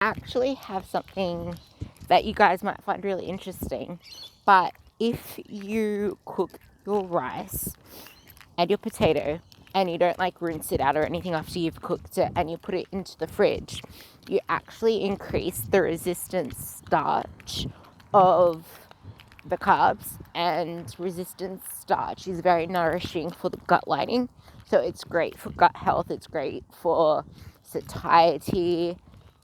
actually have something that you guys might find really interesting. But if you cook your rice and your potato and you don't like rinse it out or anything after you've cooked it and you put it into the fridge, you actually increase the resistance starch of the carbs, and resistance starch is very nourishing for the gut lining. So it's great for gut health, it's great for satiety,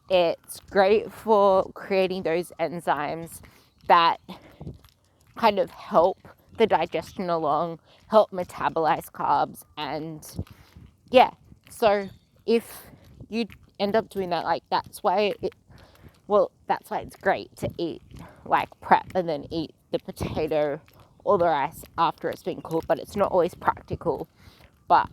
it's great for creating those enzymes that kind of help the digestion along, help metabolize carbs. And yeah, so if you end up doing that, like that's why it's great to eat like prep and then eat the potato or the rice after it's been cooked, but it's not always practical. But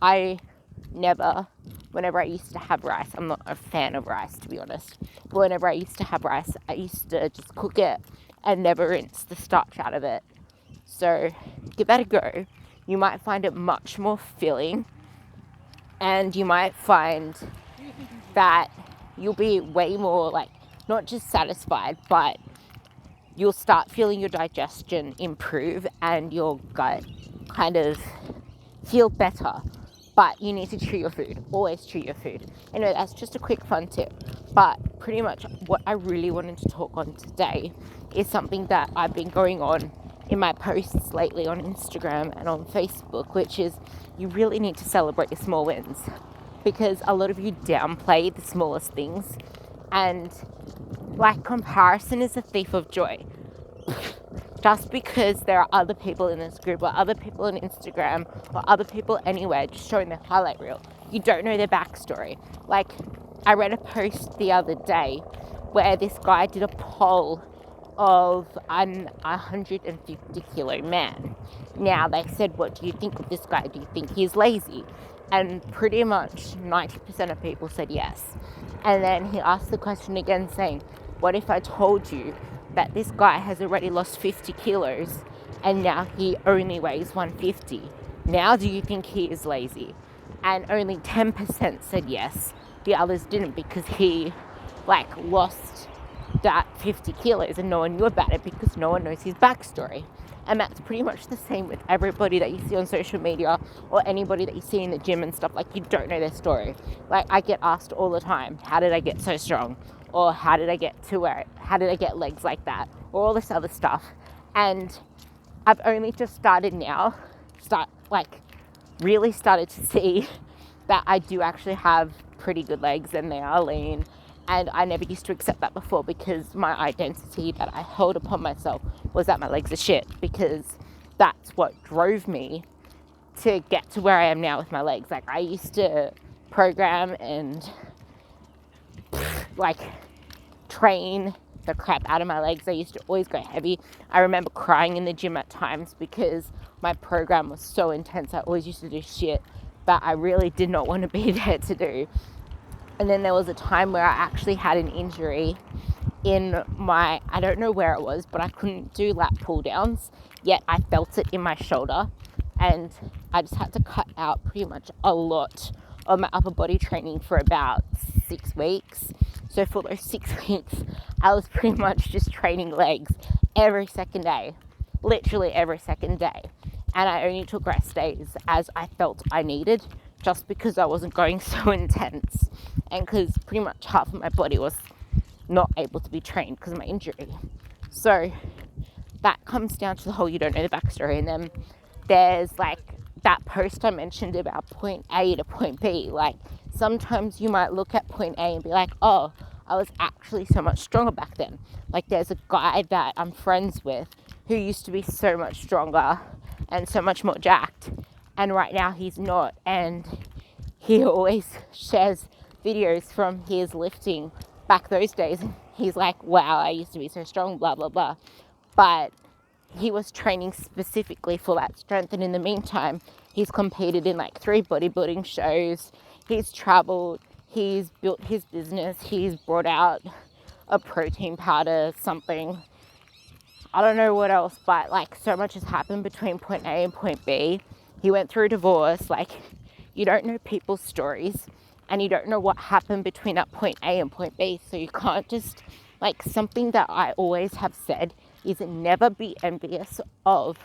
whenever I used to have rice, I'm not a fan of rice to be honest, but whenever I used to have rice, I used to just cook it and never rinse the starch out of it. So give that a go. You might find it much more filling, and you might find that you'll be way more like not just satisfied, but you'll start feeling your digestion improve and your gut kind of feel better. But you need to chew your food. Always chew your food. Anyway, that's just a quick fun tip. But pretty much what I really wanted to talk on today is something that I've been going on in my posts lately on Instagram and on Facebook, which is you really need to celebrate your small wins, because a lot of you downplay the smallest things, and like comparison is a thief of joy. Just because there are other people in this group or other people on Instagram or other people anywhere just showing their highlight reel, you don't know their backstory. Like, I read a post the other day where this guy did a poll of an 150 kilo man. Now they said, what do you think of this guy? Do you think he's lazy? And pretty much 90% of people said yes. And then he asked the question again saying, what if I told you that this guy has already lost 50 kilos and now he only weighs 150? Now do you think he is lazy? And only 10% said yes. The others didn't, because he lost that 50 kilos and no one knew about it because no one knows his backstory. And that's pretty much the same with everybody that you see on social media or anybody that you see in the gym and stuff. Like, you don't know their story. Like, I get asked all the time, how did I get so strong? Or how did I get legs like that? Or all this other stuff. And I've only just really started to see that I do actually have pretty good legs and they are lean. And I never used to accept that before, because my identity that I held upon myself was that my legs are shit, because that's what drove me to get to where I am now with my legs. Like, I used to program and train the crap out of my legs. I used to always go heavy. I remember crying in the gym at times because my program was so intense. I always used to do shit that I really did not want to be there to do. And then there was a time where I actually had an injury in I don't know where it was, but I couldn't do lat pull downs, yet I felt it in my shoulder, and I just had to cut out pretty much a lot of my upper body training for about 6 weeks. So for those 6 weeks, I was pretty much just training legs every second day, literally every second day. And I only took rest days as I felt I needed, just because I wasn't going so intense, and because pretty much half of my body was not able to be trained because of my injury. So that comes down to the whole you don't know the backstory. And then there's that post I mentioned about point A to point B. Like, sometimes you might look at point A and be like, oh, I was actually so much stronger back then. Like, there's a guy that I'm friends with who used to be so much stronger and so much more jacked, and right now he's not. And he always shares videos from his lifting back those days, and he's like, wow, I used to be so strong, blah blah blah. But he was training specifically for that strength, and in the meantime he's competed in 3 bodybuilding shows, he's traveled, he's built his business, he's brought out a protein powder, something, I don't know what else, but so much has happened between point A and point B. He went through a divorce. You don't know people's stories. and you don't know what happened between that point A and point B. So you can't just, like, something that I always have said is never be envious of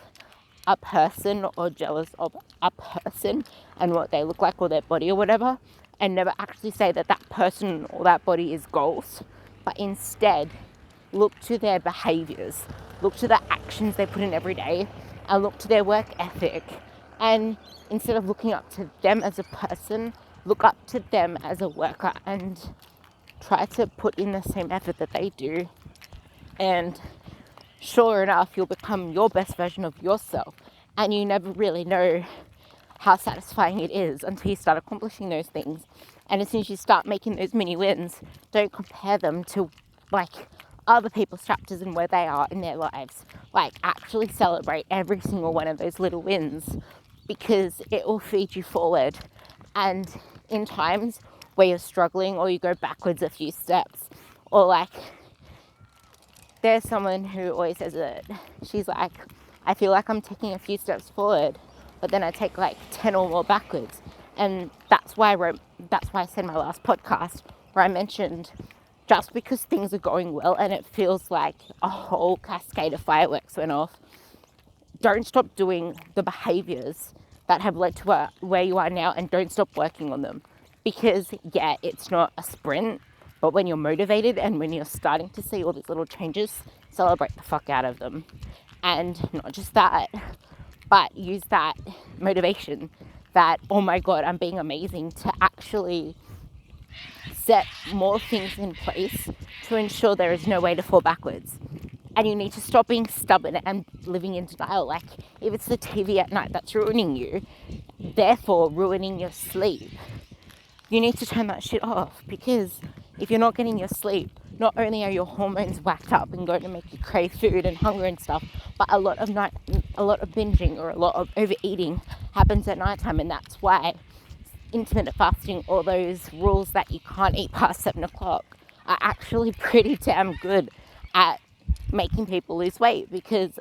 a person or jealous of a person and what they look like or their body or whatever, and never actually say that that person or that body is goals, but instead look to their behaviors, look to the actions they put in every day, and look to their work ethic. And instead of looking up to them as a person, look up to them as a worker and try to put in the same effort that they do. And sure enough, you'll become your best version of yourself. And you never really know how satisfying it is until you start accomplishing those things. And as soon as you start making those mini wins, don't compare them to, like, other people's chapters and where they are in their lives. Like, actually celebrate every single one of those little wins, because it will feed you forward. And in times where you're struggling or you go backwards a few steps, or like, there's someone who always says it, she's like, I feel like I'm taking a few steps forward, but then I take like 10 or more backwards. And that's why I said in my last podcast where I mentioned, just because things are going well and it feels like a whole cascade of fireworks went off, don't stop doing the behaviors that have led to where you are now, and don't stop working on them. Because yeah, it's not a sprint, but when you're motivated and when you're starting to see all these little changes, celebrate the fuck out of them. And not just that, but use that motivation that, oh my God, I'm being amazing, to actually set more things in place to ensure there is no way to fall backwards. And you need to stop being stubborn and living in denial. Like, if it's the TV at night that's ruining you, therefore ruining your sleep, you need to turn that shit off. Because if you're not getting your sleep, not only are your hormones whacked up and going to make you crave food and hunger and stuff, but a lot of binging or a lot of overeating happens at nighttime. And that's why intermittent fasting, or those rules that you can't eat past 7 o'clock, are actually pretty damn good at making people lose weight. Because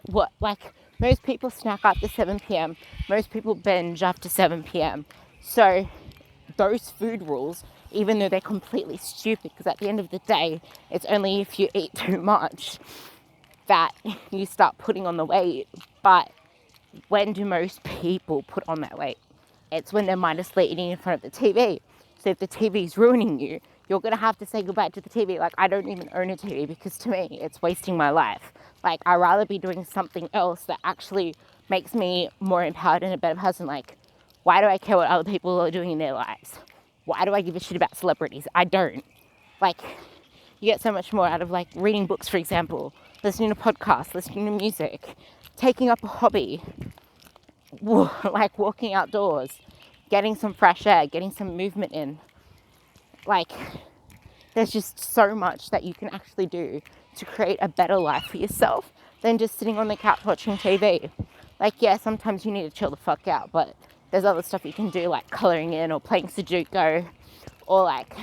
most people snack after 7 p.m, most people binge after 7 p.m. So those food rules, even though they're completely stupid, because at the end of the day, it's only if you eat too much that you start putting on the weight. But when do most people put on that weight? It's when they're mindlessly eating in front of the TV. So if the TV is ruining you, you're going to have to say goodbye to the TV. Like, I don't even own a TV because to me, it's wasting my life. Like, I'd rather be doing something else that actually makes me more empowered and a better person. Like, why do I care what other people are doing in their lives? Why do I give a shit about celebrities? I don't. Like, you get so much more out of, like, reading books, for example, listening to podcasts, listening to music, taking up a hobby, like walking outdoors, getting some fresh air, getting some movement in. Like, there's just so much that you can actually do to create a better life for yourself than just sitting on the couch watching TV. Like, yeah, sometimes you need to chill the fuck out, but there's other stuff you can do, like colouring in or playing Sudoku, or like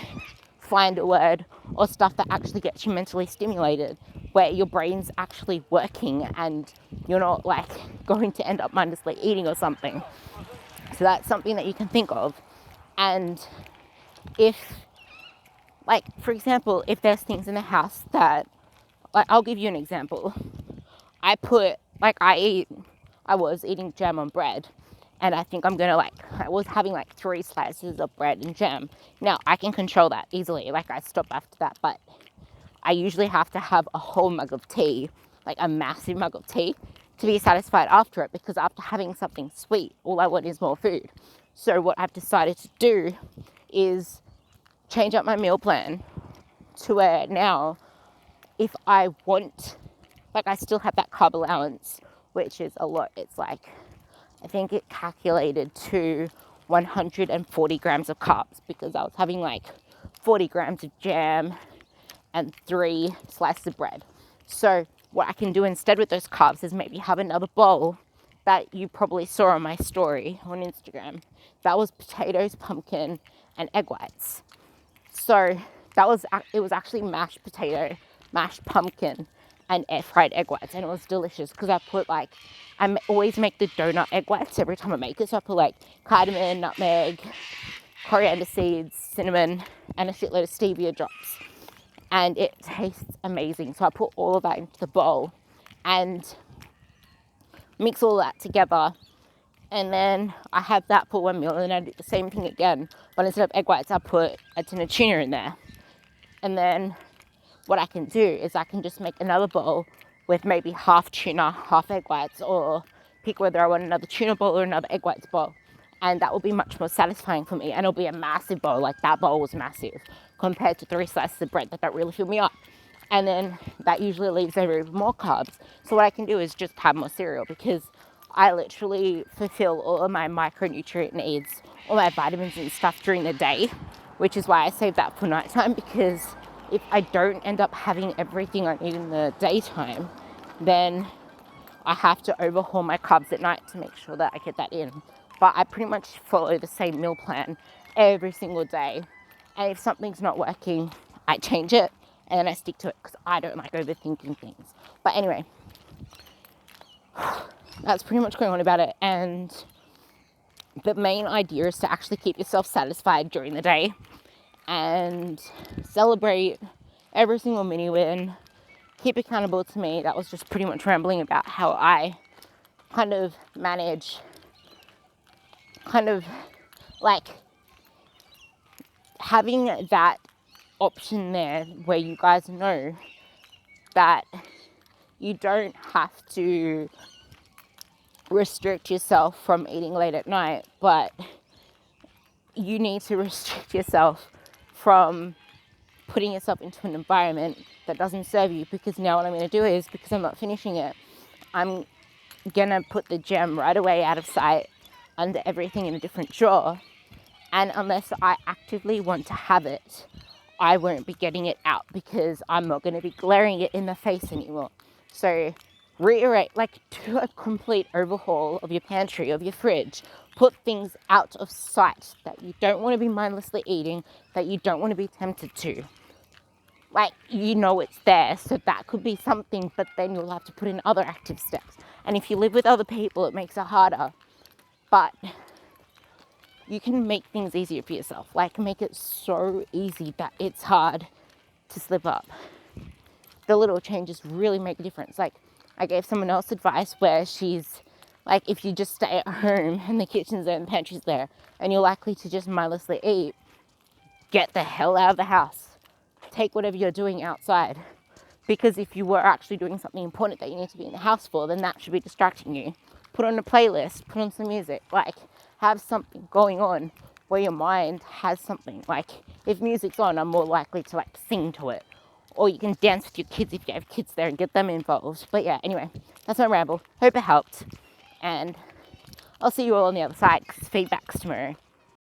find a word, or stuff that actually gets you mentally stimulated, where your brain's actually working and you're not like going to end up mindlessly eating or something. So that's something that you can think of. And if, like, for example, if there's things in the house that, like, I'll give you an example. I was eating jam on bread, and I think I was having like 3 slices of bread and jam. Now, I can control that easily. Like, I stop after that, but I usually have to have a whole mug of tea, like a massive mug of tea, to be satisfied after it, because after having something sweet, all I want is more food. So what I've decided to do is change up my meal plan to where now, if I want, like, I still have that carb allowance, which is a lot. It's like, I think it calculated to 140 grams of carbs, because I was having like 40 grams of jam and 3 slices of bread. So what I can do instead with those carbs is maybe have another bowl that you probably saw on my story on Instagram. That was potatoes, pumpkin, and egg whites. So it was actually mashed potato, mashed pumpkin, and air fried egg whites, and it was delicious because I put I always make the donut egg whites every time I make it. So I put like cardamom, nutmeg, coriander seeds, cinnamon, and a shitload of stevia drops. And it tastes amazing. So I put all of that into the bowl and mix all that together. And then I have that for one meal, and then I do the same thing again. But instead of egg whites, I put a tin of tuna in there. And then what I can do is I can just make another bowl with maybe half tuna, half egg whites, or pick whether I want another tuna bowl or another egg whites bowl. And that will be much more satisfying for me. And it'll be a massive bowl. Like, that bowl was massive compared to 3 slices of bread that don't really fill me up. And then that usually leaves over more carbs. So what I can do is just have more cereal, because I literally fulfill all of my micronutrient needs, all my vitamins and stuff during the day, which is why I save that for nighttime, because if I don't end up having everything I need in the daytime, then I have to overhaul my carbs at night to make sure that I get that in. But I pretty much follow the same meal plan every single day. And if something's not working, I change it and then I stick to it, because I don't like overthinking things. But anyway, that's pretty much going on about it. And the main idea is to actually keep yourself satisfied during the day and celebrate every single mini win. Keep accountable to me. That was just pretty much rambling about how I kind of manage, like having that option there where you guys know that you don't have to restrict yourself from eating late at night, but you need to restrict yourself from putting yourself into an environment that doesn't serve you. Because now what I'm going to do is, because I'm not finishing it, I'm going to put the gem right away out of sight under everything in a different drawer. And unless I actively want to have it, I won't be getting it out, because I'm not going to be glaring it in the face anymore. So reiterate, like, do a complete overhaul of your pantry, of your fridge. Put things out of sight that you don't want to be mindlessly eating, that you don't want to be tempted to. Like, you know it's there, so that could be something, but then you'll have to put in other active steps. And if you live with other people, it makes it harder. But you can make things easier for yourself. Like, make it so easy that it's hard to slip up. The little changes really make a difference. Like, I gave someone else advice where she's like, if you just stay at home and the kitchen's there and the pantry's there and you're likely to just mindlessly eat, get the hell out of the house. Take whatever you're doing outside. Because if you were actually doing something important that you need to be in the house for, then that should be distracting you. Put on a playlist, put on some music, like, have something going on where your mind has something. Like, if music's on, I'm more likely to, like, sing to it. Or you can dance with your kids if you have kids there and get them involved. But yeah, anyway, that's my ramble. Hope it helped. And I'll see you all on the other side, because feedback's tomorrow.